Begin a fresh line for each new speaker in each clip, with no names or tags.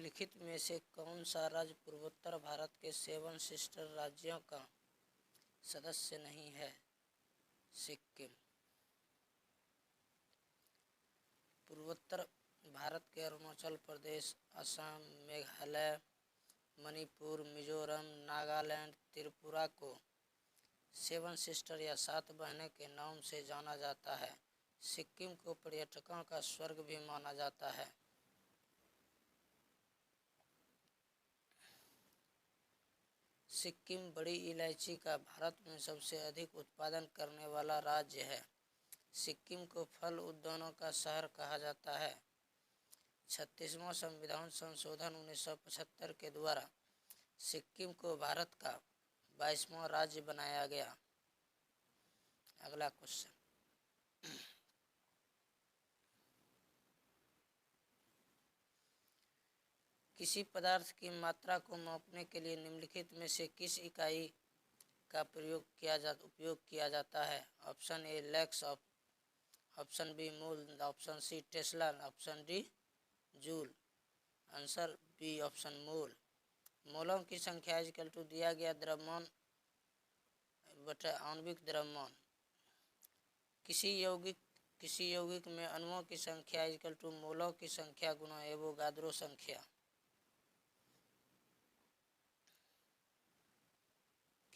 निम्नलिखित में से कौन सा राज्य पूर्वोत्तर भारत के सेवन सिस्टर राज्यों का सदस्य नहीं है? सिक्किम। पूर्वोत्तर भारत के अरुणाचल प्रदेश, असम, मेघालय, मणिपुर, मिजोरम, नागालैंड, त्रिपुरा को सेवन सिस्टर या सात बहनें के नाम से जाना जाता है। सिक्किम को पर्यटकों का स्वर्ग भी माना जाता है। सिक्किम बड़ी इलायची का भारत में सबसे अधिक उत्पादन करने वाला राज्य है। सिक्किम को फल उद्यानों का शहर कहा जाता है। 36वां संविधान संशोधन 1975 के द्वारा सिक्किम को भारत का 22वां राज्य बनाया गया। अगला क्वेश्चन, किसी पदार्थ की मात्रा को मापने के लिए निम्नलिखित में से किस इकाई का उपयोग किया जाता है? Option A lux, option B mole, option C tesla, option D joule. Answer B option mole. मोलों की संख्या इक्वल टू दिया गया द्रव्यमान बटा आणविक द्रव्यमान। किसी यौगिक में अणुओं की संख्या इक्वल टू मोलों की संख्या गुना एवोगाद्रो संख्या।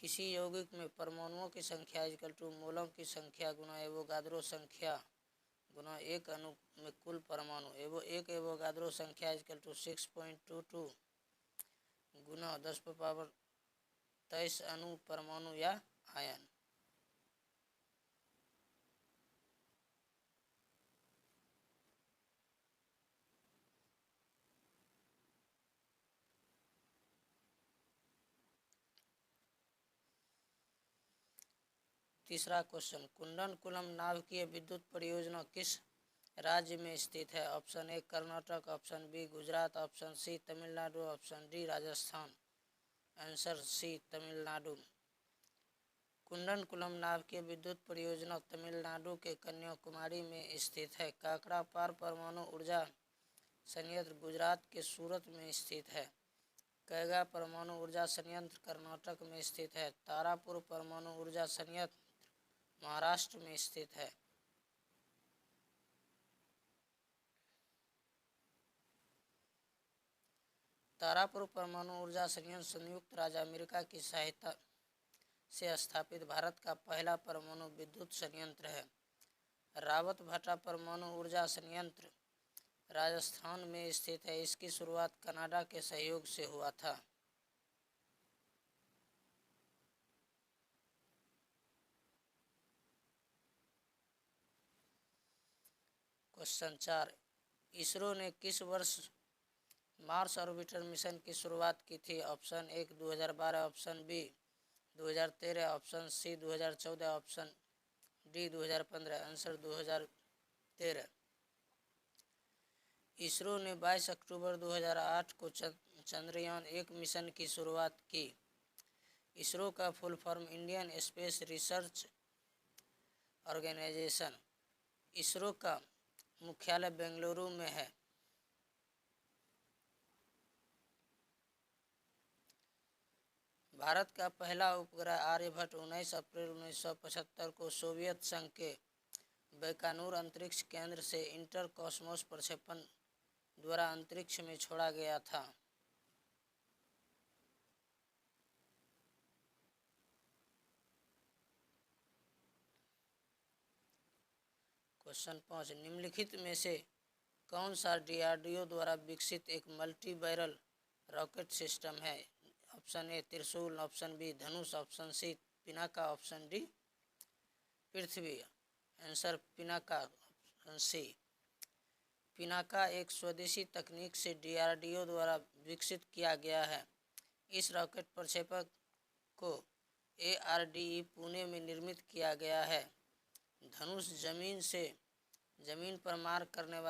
किसी यौगिक में परमाणुओं की संख्या इक्वल टू मोलों की संख्या गुना एवोगाद्रो संख्या गुना एक अणु में कुल परमाणु। एक एवोगाद्रो संख्या इक्वल टू 6.22 गुना 10⁻23 अणु, परमाणु या आयन। तीसरा क्वेश्चन, कुंडनकुलम नाभिकीय विद्युत परियोजना किस राज्य में स्थित है? Option A Karnataka, option B Gujarat, option C Tamil Nadu, option D Rajasthan. Answer C Tamil Nadu. Kudankulam नाभिकीय विद्युत परियोजना तमिलनाडु के कन्याकुमारी में स्थित है। काकड़ापार परमाणु ऊर्जा संयंत्र गुजरात के सूरत में स्थित है। कैगा परमाणु ऊर्जा संयंत्र कर्नाटक में स्थित है। तारापुर परमाणु ऊर्जा संयंत्र महाराष्ट्र में स्थित है। तारापुर परमाणु ऊर्जा संयंत्र संयुक्त राज्य अमेरिका की सहायता से स्थापित भारत का पहला परमाणु विद्युत संयंत्र है। रावतभाटा परमाणु ऊर्जा संयंत्र राजस्थान में स्थित है। इसकी शुरुआत कनाडा के सहयोग से हुआ था। क्वेश्चन 4, इसरो ने किस वर्ष मार्स ऑर्बिटर मिशन की शुरुआत की थी? Option 1 2012, option B 2013, option C 2014, option D 2015। Answer 2013। ISRO ने 22 अक्टूबर 2008 को चंद्रयान 1 मिशन की शुरुआत की। इसरो का full form Indian Space Research Organisation. ISRO का मुख्यालय बेंगलुरु में है। भारत का पहला उपग्रह आर्यभट्ट 19 अप्रैल 1975 को सोवियत संघ के बैकानूर अंतरिक्ष केंद्र से इंटर कॉस्मोस प्रक्षेपण द्वारा अंतरिक्ष में छोड़ा गया था। क्वेश्चन 5, निम्नलिखित में से कौन सा डीआरडीओ द्वारा विकसित एक मल्टी बैरल रॉकेट सिस्टम है? Option A Trishul, option B Dhanush, option C Pinaka, option D Prithvi. Answer Pinaka, option C. Pinaka एक स्वदेशी तकनीक से डीआरडीओ द्वारा विकसित किया गया है। इस रॉकेट प्रक्षेपक को एआरडीई पुणे में निर्मित किया गया है। धनुष जमीन पर मार करने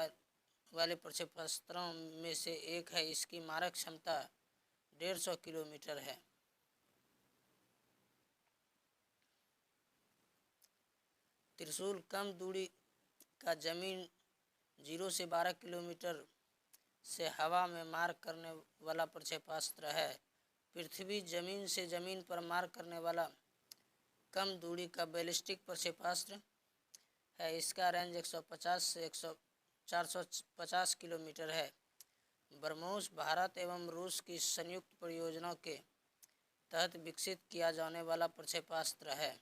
वाले प्रक्षेपास्त्रों में से एक है। इसकी मारक क्षमता 150 किलोमीटर है। त्रिशूल कम दूरी का जमीन 0 से 12 किलोमीटर से हवा में मार करने वाला प्रक्षेपास्त्र है। पृथ्वी जमीन से जमीन पर मार करने वाला कम दूरी का बैलिस्टिक प्रक्षेपास्त्र है। इसका रेंज 150 से 450 किलोमीटर है। ब्रह्मोस भारत एवं रूस की संयुक्त परियोजना के तहत विकसित किया जाने वाला प्रक्षेपास्त्र है।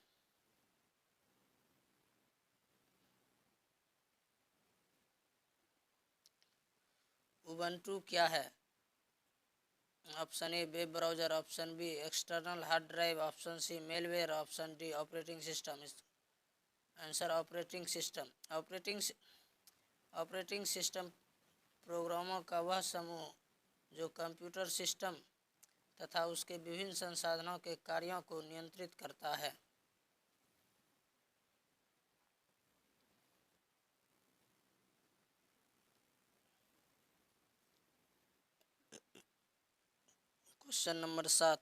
उबंटू क्या है? Option A web browser, option B external hard drive, option C malware, option D operating system. Answer operating system. Operating system प्रोग्रामों का वह समूह जो कंप्यूटर सिस्टम तथा उसके विभिन्न संसाधनों के कार्यों को नियंत्रित करता है। Question number 7।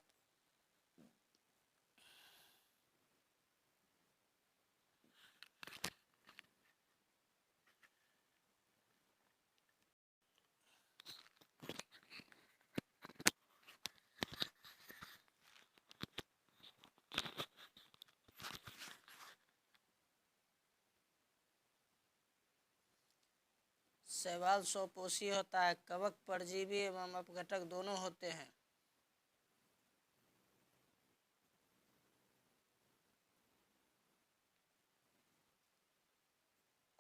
शैवाल स्वपोषी होता है। कवक परजीवी एवं अपघटक दोनों होते हैं।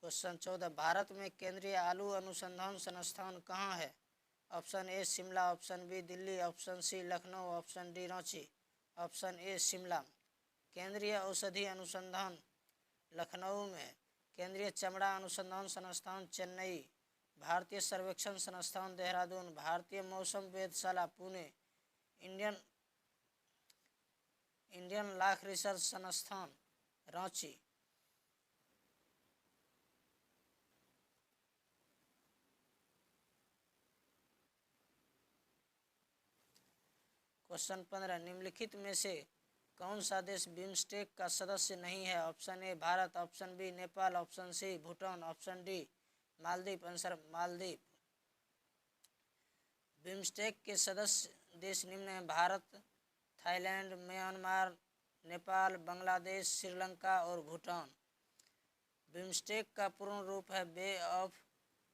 क्वेश्चन 14। भारत में केंद्रीय आलू अनुसंधान संस्थान कहाँ है? Option A Shimla, option B Delhi, option C Lucknow, option D Ranchi. Option A Shimla. केंद्रीय औषधि अनुसंधान लखनऊ में, केंद्रीय चमड़ा अनुसंधान संस्थान चेन्नई, भारतीय सर्वेक्षण संस्थान देहरादून, भारतीय मौसम वेधशाला पुणे, इंडियन लाख रिसर्च संस्थान रांची। क्वेश्चन 15। निम्नलिखित में से कौन सा देश बिम्स्टेक का सदस्य नहीं है? Option A Bharat, option B Nepal, option C Bhutan, option D Maldives. Answer Maldives. BIMSTEC के सदस्य देश निम्न हैं: भारत, थाईलैंड, म्यांमार, नेपाल, बांग्लादेश, श्रीलंका और भूटान। बिम्स्टेक का पूर्ण रूप है bay of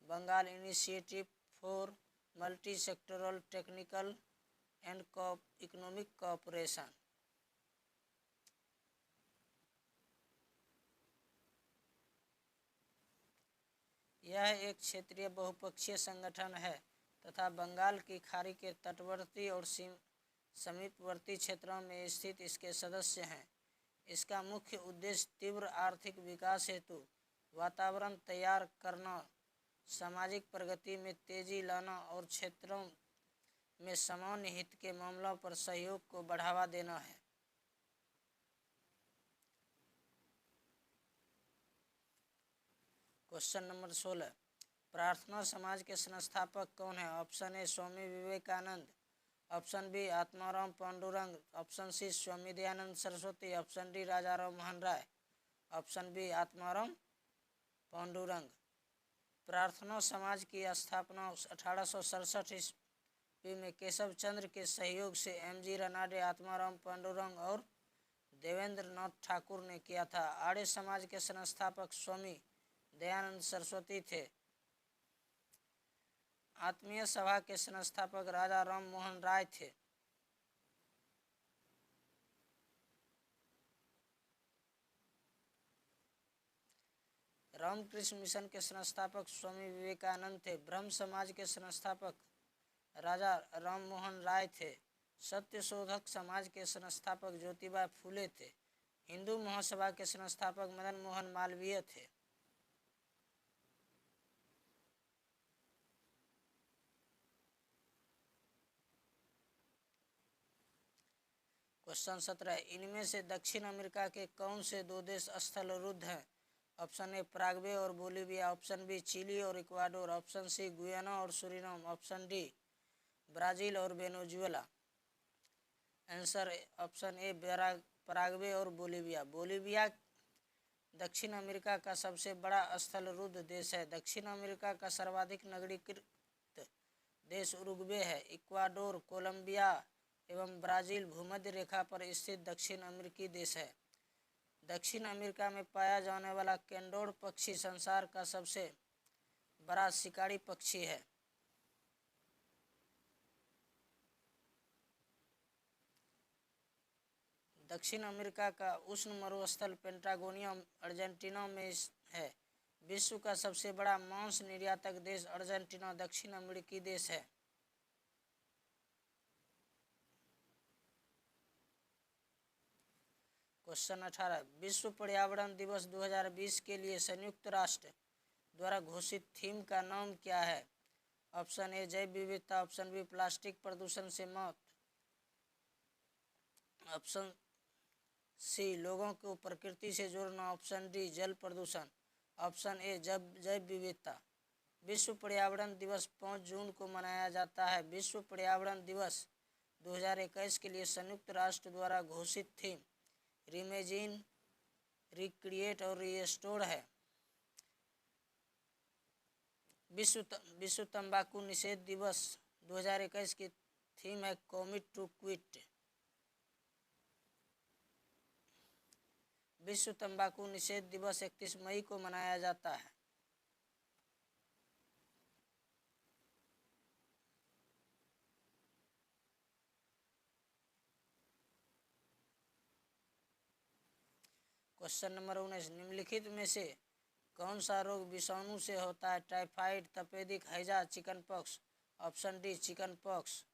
Bengal initiative for multi sectoral technical and economic cooperation. यह एक क्षेत्रीय बहुपक्षीय संगठन है तथा बंगाल की खाड़ी के तटवर्ती और समीपवर्ती क्षेत्रों में स्थित इसके सदस्य हैं। इसका मुख्य उद्देश्य तीव्र आर्थिक विकास हेतु वातावरण तैयार करना, सामाजिक प्रगति में तेजी लाना और क्षेत्रों में सामान्य हित के मामलों पर सहयोग को बढ़ावा देना है। Question number 16। प्रार्थना समाज के संस्थापक कौन है? Option A Swami Vivekananda, option B Atmaram Pandurang, option C Swami Dayanand Saraswati, option D Rajaram Mohan Roy, option B Atmaram Pandurang. Prarthana Samaj की स्थापना 1867 ईस्वी में केशव चंद्र के सहयोग से एम.जी. रनाडे, आत्माराम पांडुरंग और देवेंद्र नाथ ठाकुर ने किया था। आर्य समाज के संस्थापक स्वामी दयानंद सरस्वती थे। आत्मीय सभा के संस्थापक राजा राम मोहन राय थे। रामकृष्ण मिशन के संस्थापक स्वामी विवेकानंद थे। ब्रह्म समाज के संस्थापक राजा राम मोहन राय थे। सत्य शोधक समाज के संस्थापक ज्योतिबा फूले थे। हिंदू महासभा के संस्थापक मदन मोहन मालवीय थे। क्वेश्चन 17। इनमें से दक्षिण अमेरिका के कौन से दो देश स्थलरुद्ध हैं? ऑप्शन ए पराग्वे और बोलीविया, ऑप्शन बी चिली और इक्वाडोर, ऑप्शन सी गुयाना और सूरीनाम, ऑप्शन डी ब्राज़ील और Venezuela. Answer option A Paraguay और बोलीविया। बोलीविया दक्षिण अमेरिका का सबसे बड़ा स्थलरुद्ध देश है। दक्षिण अमेरिका का सर्वाधिक नगरीकृत देश उरुग्वे है। इक्वाडोर, कोलंबिया एवं ब्राज़ील भूमध्य रेखा पर स्थित दक्षिण अमेरिकी देश है। दक्षिण अमेरिका में पाया जाने वाला कैंडोर पक्षी संसार का सबसे बड़ा शिकारी पक्षी है। दक्षिण अमेरिका का उष्ण मरुस्थल पेंटागोनिया अर्जेंटीना में है। विश्व का सबसे बड़ा मांस निर्यातक देश अर्जेंटीना दक्षिण अमेरिकी देश है। क्वेश्चन 18, विश्व पर्यावरण दिवस 2020 के लिए संयुक्त राष्ट्र द्वारा घोषित थीम का नाम क्या है? ऑप्शन ए जैव विविधता, ऑप्शन बी प्लास्टिक प्रदूषण से मौत, ऑप्शन सी लोगों को प्रकृति से जोड़ना, ऑप्शन डी जल प्रदूषण, ऑप्शन ए जैव विविधता। विश्व पर्यावरण दिवस 5 जून को मनाया जाता है। विश्व पर्यावरण दिवस 2021 के लिए संयुक्त राष्ट्र द्वारा घोषित थीम रीइमेजिन, रिक्रिएट और रिस्टोर है। विश्व तंबाकू निषेध दिवस 2021 की थीम है कमिट टू क्विट। विश्व तंबाकू निषेध दिवस 31 मई को मनाया जाता है। क्वेश्चन नंबर 19, निम्नलिखित में से कौन सा रोग विषाणु से होता है? टाइफाइड, तपेदिक, हैजा, chicken pox, option D chicken pox.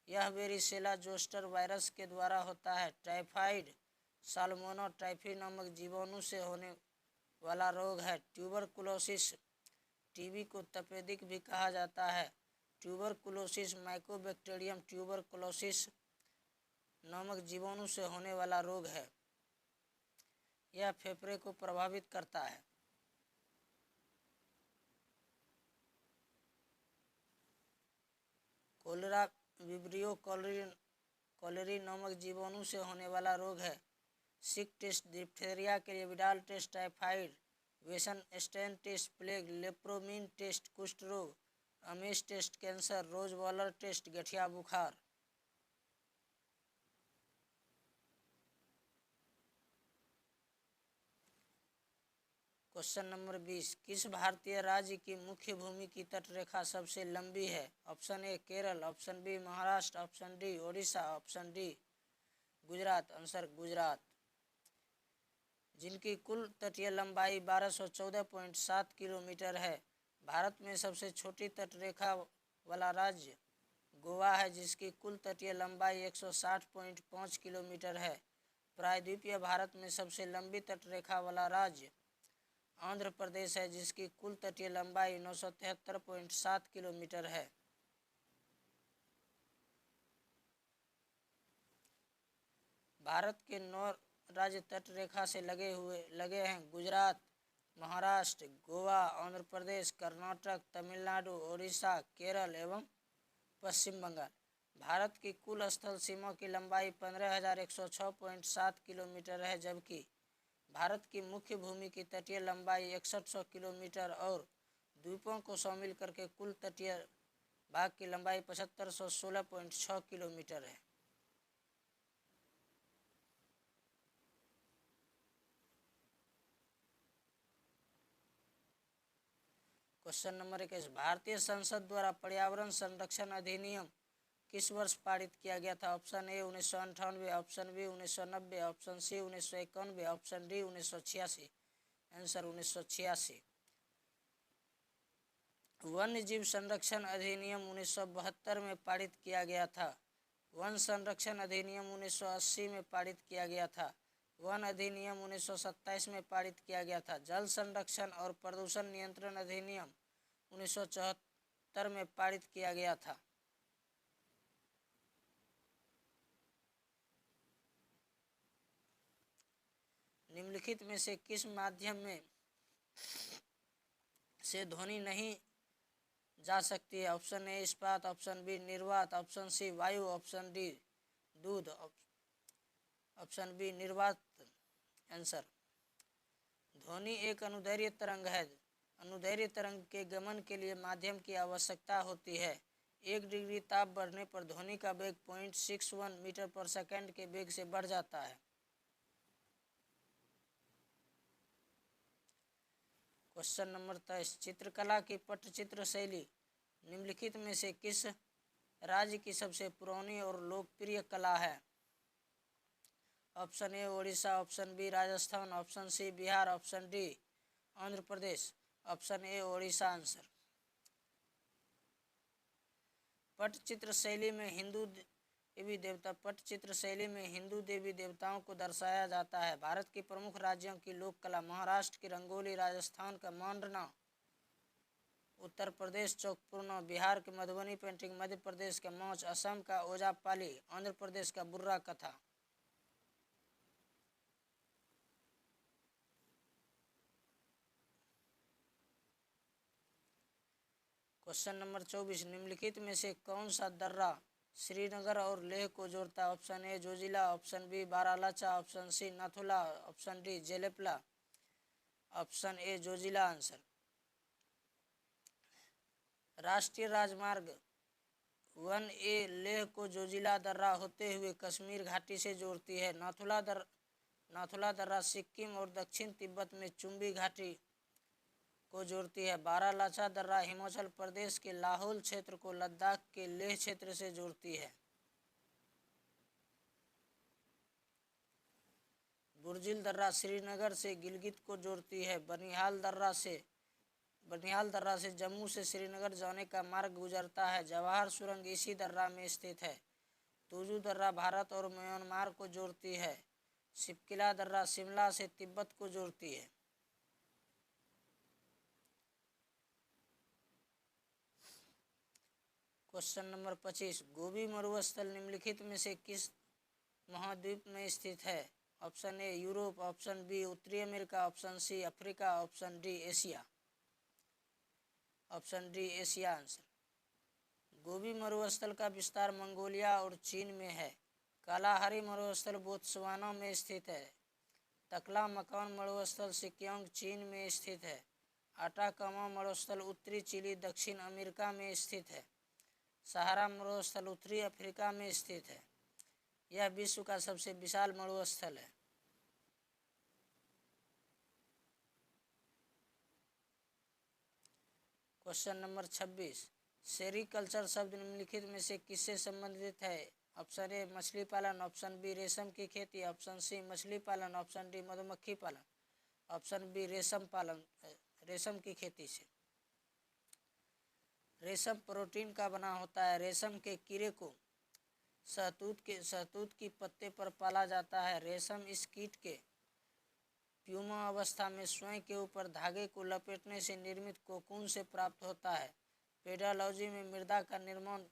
यह वेरिसेला जोस्टर वायरस के द्वारा होता है। टाइफाइड साल्मोना टाइफी नामक जीवाणु से होने वाला रोग है। ट्यूबरकुलोसिस, टीबी को तपेदिक भी कहा जाता है। ट्यूबरकुलोसिस माइकोबैक्टीरियम ट्यूबरकुलोसिस नामक जीवाणु से होने वाला रोग है। यह फेफड़े को प्रभावित करता है। कोलेरा विब्रियो कॉलेरी नामक जीवाणु से होने वाला रोग है। सिक टेस्ट, डिप्थीरिया के लिए विडाल टेस्ट, टाइफाइड, वेसन स्टेन टेस्ट, प्लेग, लेप्रोमिन टेस्ट, कुष्ठ रोग, Ames test, cancer, Rose Waaler test, गठिया बुखार। क्वेश्चन नंबर 20, किस भारतीय राज्य की मुख्य भूमि की तटरेखा सबसे लंबी है? Option A Kerala, option B Maharashtra, option D Odisha, option D Gujarat. Answer Gujarat, जिनकी कुल तटीय लंबाई 1214.7 किलोमीटर है। भारत में सबसे छोटी तटरेखा वाला राज्य गोवा है, जिसकी कुल तटीय लंबाई 160.5 किलोमीटर है। प्रायद्वीपीय भारत में सबसे लंबी तटरेखा वाला राज्य आंध्र प्रदेश है, जिसकी कुल तटीय लंबाई 973.7 किलोमीटर है। भारत के 9 राज्य तटरेखा से लगे हैं: गुजरात, महाराष्ट्र, गोवा, आंध्र प्रदेश, कर्नाटक, तमिलनाडु, ओडिशा, केरल एवं पश्चिम बंगाल। भारत की कुल स्थल सीमा की लंबाई 15,106.7 किलोमीटर है, जबकि भारत की मुख्य भूमि की तटीय लंबाई 6100 किलोमीटर और द्वीपों को शामिल करके कुल तटीय भाग की लंबाई 7516.6 किलोमीटर है। क्वेश्चन नंबर 21, भारतीय संसद द्वारा पर्यावरण संरक्षण अधिनियम किस वर्ष पारित किया गया था? Option A 1998, option B 1990, option C 1991, option D 1986। Answer 1986। वन्य जीव संरक्षण अधिनियम 1972 में पारित किया गया था। वन संरक्षण अधिनियम 1980 में पारित किया गया था। वन अधिनियम 1927 में पारित किया गया था। जल संरक्षण और प्रदूषण नियंत्रण अधिनियम 1974 में पारित किया गया था। निम्नलिखित में से किस माध्यम में से ध्वनि नहीं जा सकती है? ऑप्शन ए इस्पात, ऑप्शन बी निर्वात, ऑप्शन सी वायु, ऑप्शन डी दूध, ऑप्शन बी निर्वात। आंसर, ध्वनि एक अनुदैर्घ्य तरंग है। अनुदैर्घ्य तरंग के गमन के लिए माध्यम की आवश्यकता होती है। 1 डिग्री ताप बढ़ने पर ध्वनि का वेग 0.61 मीटर पर सेकंड के वेग से बढ़ जाता है। क्वेश्चन नंबर 23, चित्रकला की पट्टचित्र शैली निम्नलिखित में से किस राज्य की सबसे पुरानी और लोकप्रिय कला है? Option A Odisha, option B Rajasthan, option C Bihar, option D Andhra Pradesh. Option A Odisha answer. Pattachitra शैली में हिंदू देवी देवताओं को दर्शाया जाता है। भारत के प्रमुख राज्यों की लोक कला महाराष्ट्र की रंगोली, राजस्थान का मांडना, उत्तर प्रदेश चौकपूर्ण, बिहार के मधुबनी पेंटिंग, मध्य प्रदेश का मौच, असम का ओजापाली, आंध्र प्रदेश का बुर्रा कथा। क्वेश्चन नंबर 24, निम्नलिखित में से कौन सा दर्रा श्रीनगर और लेह को जोड़ता है? Option A Zojila, option B Baralacha, option C Nathula, option D Jelepla. Option A Zojila answer. राष्ट्रीय राजमार्ग 1A लेह को जोजिला दर्रा होते हुए कश्मीर घाटी से जोड़ती है। नाथुला दर्रा सिक्किम और दक्षिण तिब्बत में चुम्बी घाटी को जोड़ती है। बारालाचा दर्रा हिमाचल प्रदेश के लाहौल क्षेत्र को लद्दाख के लेह क्षेत्र से जोड़ती है। बुर्जिल दर्रा श्रीनगर से गिलगित को जोड़ती है। बनिहाल दर्रा से जम्मू से श्रीनगर जाने का मार्ग गुजरता है। जवाहर सुरंग इसी दर्रा में स्थित है। तुजू दर्रा भारत और म्यांमार को जोड़ती है। शिपकिला दर्रा शिमला से तिब्बत को जोड़ती है। क्वेश्चन नंबर 25, गोबी मरुस्थल निम्नलिखित में से किस महाद्वीप में स्थित है? Option A Europe, option B उत्तरी America, option C Africa, option D Asia. Option D Asia answer. Gobi मरुस्थल का विस्तार मंगोलिया और चीन में है। कालाहारी मरुस्थल बोत्सवाना में स्थित है। तकला मकान मरुस्थल सिक्योंग चीन में स्थित है। अटाकामा मरुस्थल उत्तरी चिली दक्षिण अमेरिका में स्थित है। सहारा मरुस्थल उत्तरी अफ्रीका में स्थित है। यह विश्व का सबसे विशाल मरुस्थल है। क्वेश्चन नंबर 26, सेरीकल्चर शब्द निम्नलिखित में से किससे संबंधित है? ऑप्शन ए मछली पालन, ऑप्शन बी रेशम की खेती, ऑप्शन सी मछली पालन, ऑप्शन डी मधुमक्खी पालन, ऑप्शन बी रेशम की खेती से। रेशम प्रोटीन का बना होता है। रेशम के कीड़े को शहतूत की पत्ते पर पाला जाता है। रेशम इस कीट के प्यूमा अवस्था में स्वयं के ऊपर धागे को लपेटने से निर्मित कोकून से प्राप्त होता है। पेडालॉजी में मृदा का निर्माण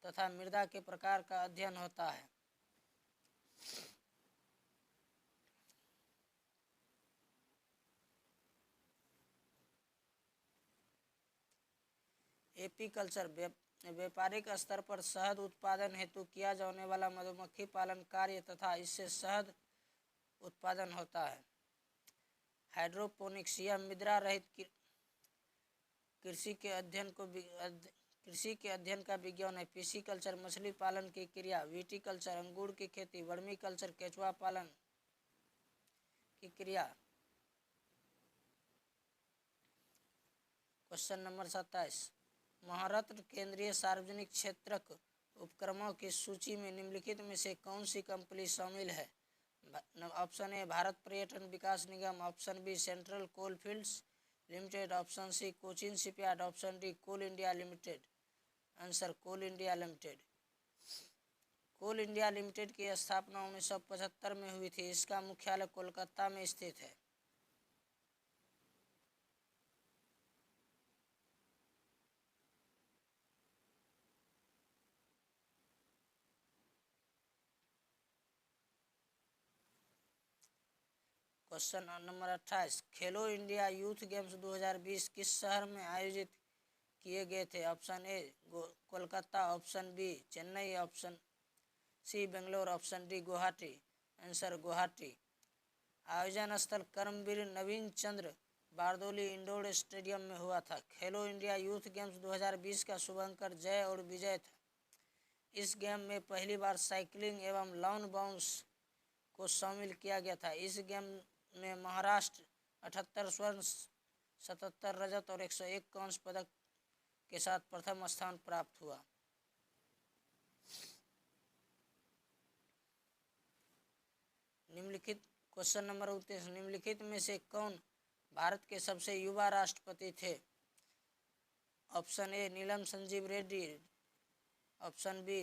तथा मृदा के प्रकार का अध्ययन होता है। एपीकल्चर व्यापारिक स्तर पर शहद उत्पादन हेतु किया जाने वाला मधुमक्खी पालन कार्य तथा इससे शहद उत्पादन होता है। हाइड्रोपोनिक्स यह मृदा रहित कृषि के अध्ययन का विज्ञान है। पिसीकल्चर मछली पालन की क्रिया। विटीकल्चर अंगूर की खेती। वर्मीकल्चर केचुआ पालन की क्रिया। क्वेश्चन नंबर 27, महारत्न केंद्रीय सार्वजनिक क्षेत्रक उपक्रमों की सूची में निम्नलिखित में से कौन सी कंपनी शामिल है? Option A Bharat Paryatan Vikas Nigam, option B central coalfields limited, option C Cochin shipyard, option D coal India limited. Answer coal India limited. Coal India limited की स्थापना 1975 में हुई थी। इसका मुख्यालय कोलकाता में स्थित है। क्वेश्चन नंबर 28, खेलो इंडिया यूथ गेम्स 2020 किस शहर में आयोजित किए गए थे? Option A Kolkata, option B Chennai, option C Bangalore, option D Guwahati. Answer Guwahati. आयोजन स्थल कर्मवीर नवीन चंद्र बारदोली इंडोर स्टेडियम में हुआ था। खेलो इंडिया यूथ गेम्स 2020 का शुभंकर जय और विजय था। इस गेम में पहली बार साइकिलिंग एवं लॉन बाउंस को शामिल किया गया था। इस गेम में महाराष्ट्र 78 स्वर्ण, 77 रजत और 101 कांस्य पदक के साथ प्रथम स्थान प्राप्त हुआ। निम्नलिखित क्वेश्चन नंबर 29, निम्नलिखित में से कौन भारत के सबसे युवा राष्ट्रपति थे? Option A Neelam Sanjiva Reddy, option B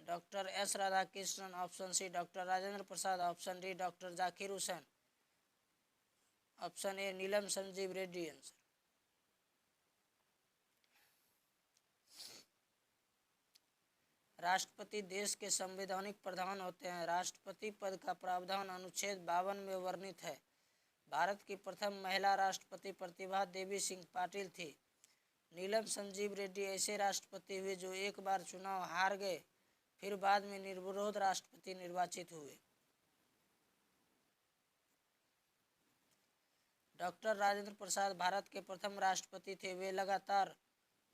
doctor S Radhakrishnan, option C doctor Rajendra Prasad, option D doctor Zakir Hussain. Option A Neelam Sanjiva Reddy answer. राष्ट्रपति देश के संवैधानिक प्रधान होते हैं। राष्ट्रपति पद का प्रावधान अनुच्छेद 52 में वर्णित है। भारत की प्रथम महिला राष्ट्रपति प्रतिभा देवी सिंह पाटिल थी। नीलम संजीव रेड्डी ऐसे राष्ट्रपति हुए जो एक बार चुनाव हार गए, फिर बाद में निर्विरोध राष्ट्रपति निर्वाचित हुए। डॉक्टर राजेंद्र प्रसाद भारत के प्रथम राष्ट्रपति थे। वे लगातार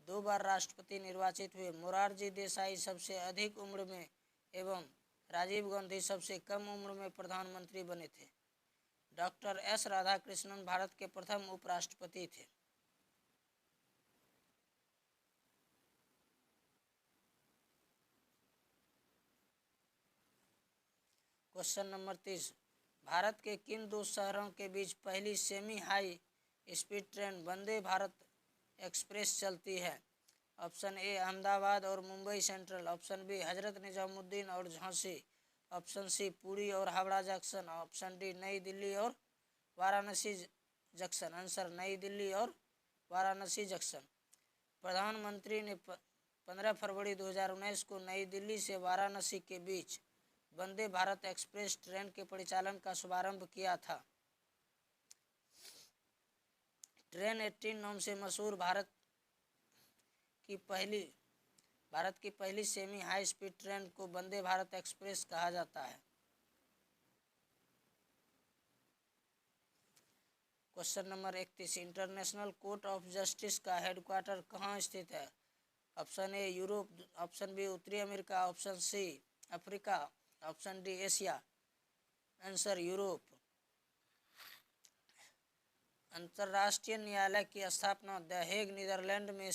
2 बार राष्ट्रपति निर्वाचित हुए। मोरारजी देसाई सबसे अधिक उम्र में एवं राजीव गांधी सबसे कम उम्र में प्रधानमंत्री बने थे। डॉक्टर एस राधाकृष्णन भारत के प्रथम उपराष्ट्रपति थे। क्वेश्चन नंबर 30, भारत के किन 2 शहरों के बीच पहली semi high speed train Vande Bharat express चलती है? ऑप्शन ए अहमदाबाद और Mumbai central, option B Hazrat Nizamuddin और झांसी, ऑप्शन सी पुरी और हावड़ा जंक्शन, ऑप्शन डी नई दिल्ली और वाराणसी जंक्शन। आंसर नई दिल्ली और वाराणसी जंक्शन। प्रधानमंत्री ने 15 फरवरी 2019 को नई दिल्ली से वाराणसी के बीच वंदे भारत एक्सप्रेस ट्रेन के परिचालन का शुभारंभ किया था। ट्रेन 18 नाम से मशहूर भारत की पहली सेमी हाई स्पीड ट्रेन को वंदे भारत एक्सप्रेस कहा जाता है। Question number 31, international court of justice का हेडक्वार्टर कहाँ स्थित है? Option A Europe, option B उत्तरी America, option C Africa, option D Asia. Answer Europe. अंतर्राष्ट्रीय न्यायालय की स्थापना द हेग नीदरलैंड में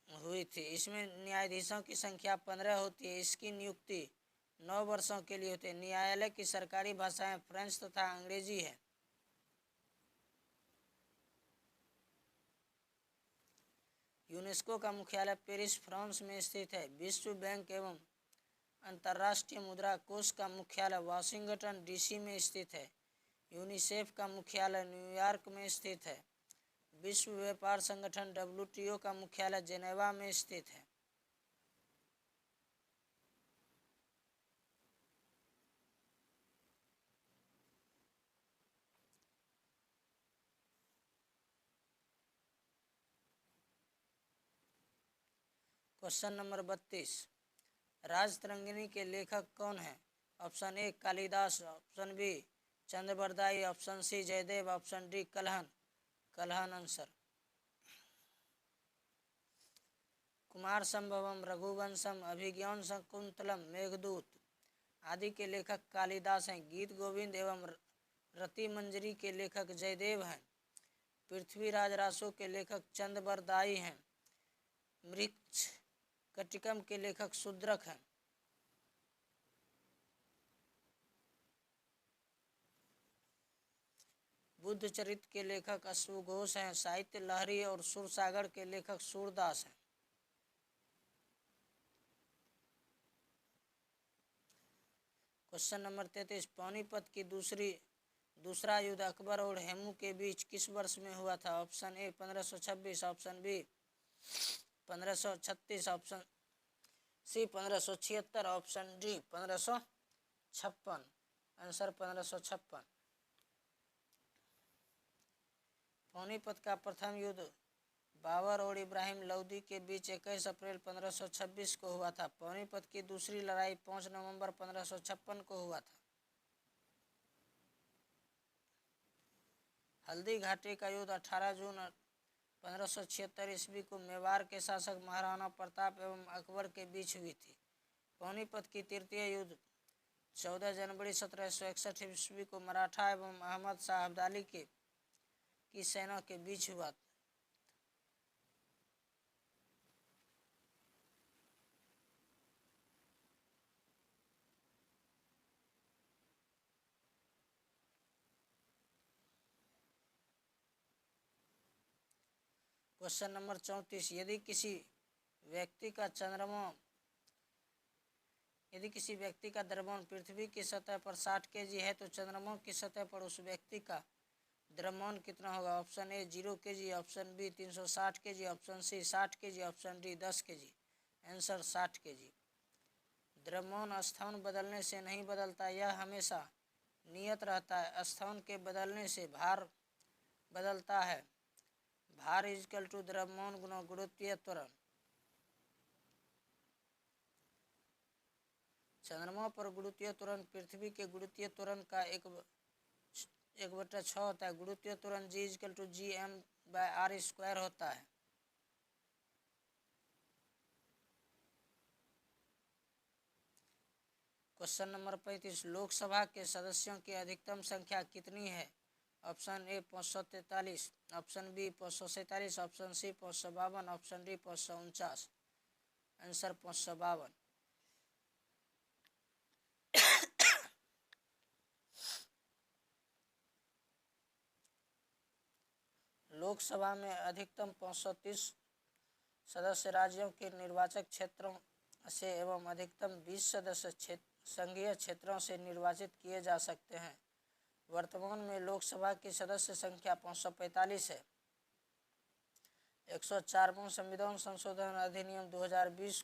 हुई थी। इसमें न्यायाधीशों की संख्या 15 होती है। इसकी नियुक्ति 9 वर्षों के लिए होती है। न्यायालय की सरकारी भाषाएं फ्रेंच तथा अंग्रेजी है। यूनेस्को का मुख्यालय पेरिस, फ्रांस में स्थित है। विश्व बैंक एवं अंतर्राष्ट्रीय मुद्रा कोष का मुख्यालय वाशिंगटन डीसी में स्थित है। यूनिसेफ का मुख्यालय न्यूयॉर्क में स्थित है। विश्व व्यापार संगठन WTO का मुख्यालय जेनेवा में स्थित है। क्वेश्चन नंबर 32, राजतरंगिणी के लेखक कौन हैं? Option A Kalidas, option B Chandbardai, option C Jayadev, option D Kalhan. Kalhan answer. Kumarasambhavam, Raghuvansham, Abhigyan Shakuntalam, Meghdoot आदि के लेखक कालिदास हैं। गीत गोविंद एवं रति मंजरी के लेखक जयदेव हैं। पृथ्वीराज रासो के लेखक चंद्रबरदाई हैं। मृक्ष कटिकम के लेखक शूद्रक हैं। बुद्ध चरित्र के लेखक अश्वघोष हैं। साहित्य लहरी और सुरसागर के लेखक सूरदास हैं। क्वेश्चन नंबर 33, पानीपत की दूसरा युद्ध अकबर और हेमू के बीच किस वर्ष में हुआ था? Option A 1526, option B 1536, option C 1576, option D 1556। Answer 1556। Panipat का प्रथम युद्ध बाबर और इब्राहिम लोदी के बीच 21 अप्रैल 1526 को हुआ था। पानीपत की दूसरी लड़ाई 5 नवंबर 1556 को हुआ था। हल्दी घाटी का युद्ध 18 जून 1576 ईस्वी को मेवाड़ के शासक महाराणा प्रताप एवं अकबर के बीच हुई थी। पानीपत की तृतीय युद्ध 14 जनवरी 1761 ईस्वी को मराठा एवं अहमद शाह अब्दाली की सेना के बीच हुआ। क्वेश्चन नंबर 34, यदि किसी व्यक्ति का द्रव्यमान पृथ्वी की सतह पर 60 kg है तो चंद्रमा की सतह पर उस व्यक्ति का द्रव्यमान कितना होगा? Option A 0 kg, option B 360 kg, option C 60 kg, option D 10 kg। Answer 60 kg। द्रव्यमान स्थान बदलने से नहीं बदलता, यह हमेशा नियत रहता है। स्थान के बदलने से भार बदलता है। भार इजकल टू द्रव्यमान गुना गुरुत्वीय त्वरण। चंद्रमा पर गुरुत्वीय त्वरण पृथ्वी के गुरुत्वीय त्वरण का 1/6 होता है। गुरुत्वीय त्वरण G इजकल टू Gm/r² होता है। क्वेश्चन नंबर 35, लोकसभा के सदस्यों की अधिकतम संख्या कितनी है? Option A 543, option B 547, option C 552, option D 549। Answer 552। Lok Sabha में अधिकतम 530 सदस्य राज्यों के निर्वाचक क्षेत्रों से एवं अधिकतम 20 सदस्य संघीय क्षेत्रों से निर्वाचित किए जा सकते हैं। वर्तमान में लोकसभा की सदस्य संख्या 545 है। 104वां संविधान संशोधन अधिनियम 2020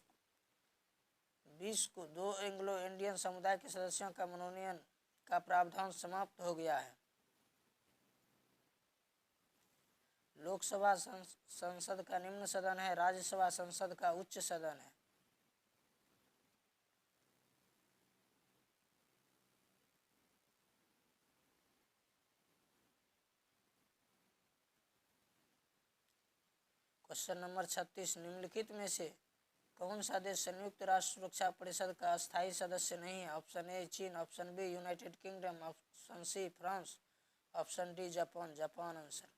को 2 एंग्लो इंडियन समुदाय के सदस्यों का मनोनयन का प्रावधान समाप्त हो गया है। लोकसभा संसद का निम्न सदन है, राज्यसभा संसद का उच्च सदन है। क्वेश्चन नंबर 36, निम्नलिखित में से कौन सा देश संयुक्त राष्ट्र सुरक्षा परिषद का अस्थायी सदस्य नहीं है? ऑप्शन ए चीन, option B United Kingdom, option C France, option D Japan. Japan answer.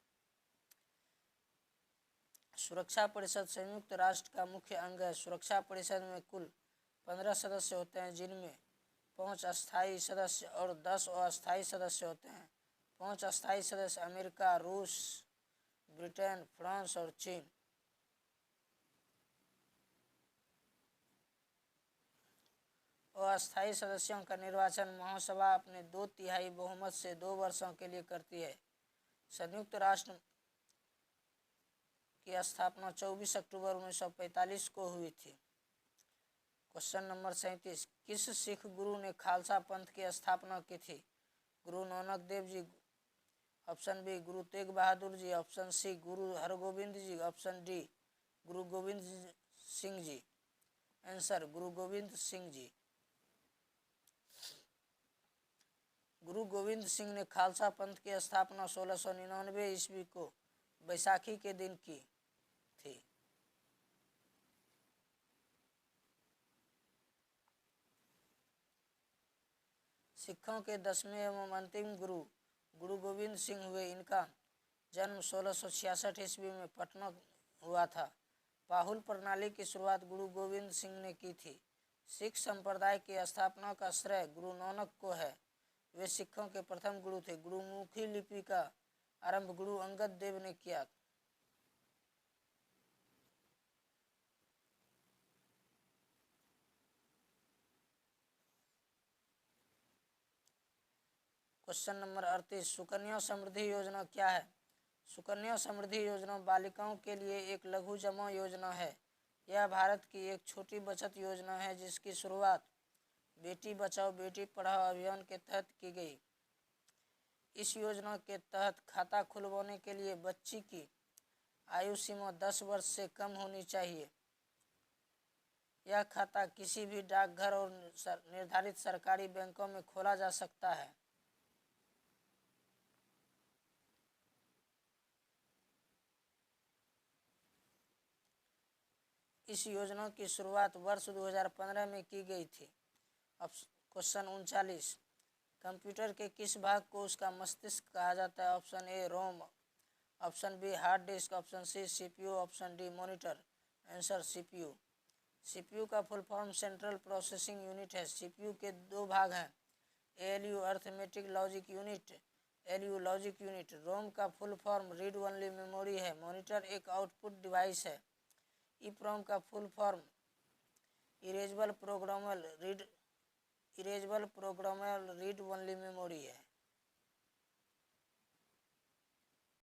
सुरक्षा परिषद संयुक्त राष्ट्र का मुख्य अंग है। सुरक्षा परिषद में कुल 15 सदस्य होते हैं, जिनमें 5 अस्थायी सदस्य और 10 अस्थायी सदस्य होते हैं। 5 अस्थायी सदस्य अमेरिका, रूस, ब्रिटेन, फ्रांस और चीन। अस्थायी सदस्यों का निर्वाचन महासभा अपने 2/3 बहुमत से 2 वर्षों के लिए करती है। संयुक्त राष्ट्र की स्थापना 24 अक्टूबर 1945 को हुई थी। क्वेश्चन नंबर 37, किस सिख गुरु ने खालसा पंथ की स्थापना की थी? Guru Nanak Dev ji, option B Guru Tegh Bahadur ji, option C गुरु हरगोविंद जी, ऑप्शन डी गुरु गोविंद सिंह जी। आंसर गुरु गोविंद सिंह जी। गुरु गोविंद सिंह ने खालसा पंथ की स्थापना 1699 ईस्वी को बैसाखी के दिन की थी। सिखों के 10वें एवं अंतिम गुरु गुरु गोविंद सिंह हुए। इनका जन्म 1666 ईस्वी में पटना हुआ था। पाहुल प्रणाली की शुरुआत गुरु गोविंद सिंह ने की थी। सिख संप्रदाय की स्थापना का श्रेय गुरु नानक को है। वे सिखों के प्रथम गुरु थे। गुरुमुखी लिपि का आरंभ गुरु अंगद देव ने किया। क्वेश्चन नंबर 38, सुकन्या समृद्धि योजना क्या है? सुकन्या समृद्धि योजना बालिकाओं के लिए एक लघु जमा योजना है। यह भारत की एक छोटी बचत योजना है जिसकी शुरुआत बेटी बचाओ बेटी पढ़ाओ अभियान के तहत की गई। इस योजना के तहत खाता खुलवाने के लिए बच्ची की आयु सीमा 10 वर्ष से कम होनी चाहिए। यह खाता किसी भी डाकघर और निर्धारित सरकारी बैंकों में खोला जा सकता है। इस योजना की शुरुआत वर्ष 2015 में की गई थी। अब क्वेश्चन 39, कंप्यूटर के किस भाग को उसका मस्तिष्क कहा जाता है? Option A ROM, option B hard disk, option C CPU, option D monitor. Answer CPU. CPU का full form central processing unit है। सीपीयू के दो भाग हैं, ALU arithmetic logic unit, LU logic unit. ROM का full form read only memory है। Monitor एक output device है। ईप्रोम का full form erasable programmable read only memory है।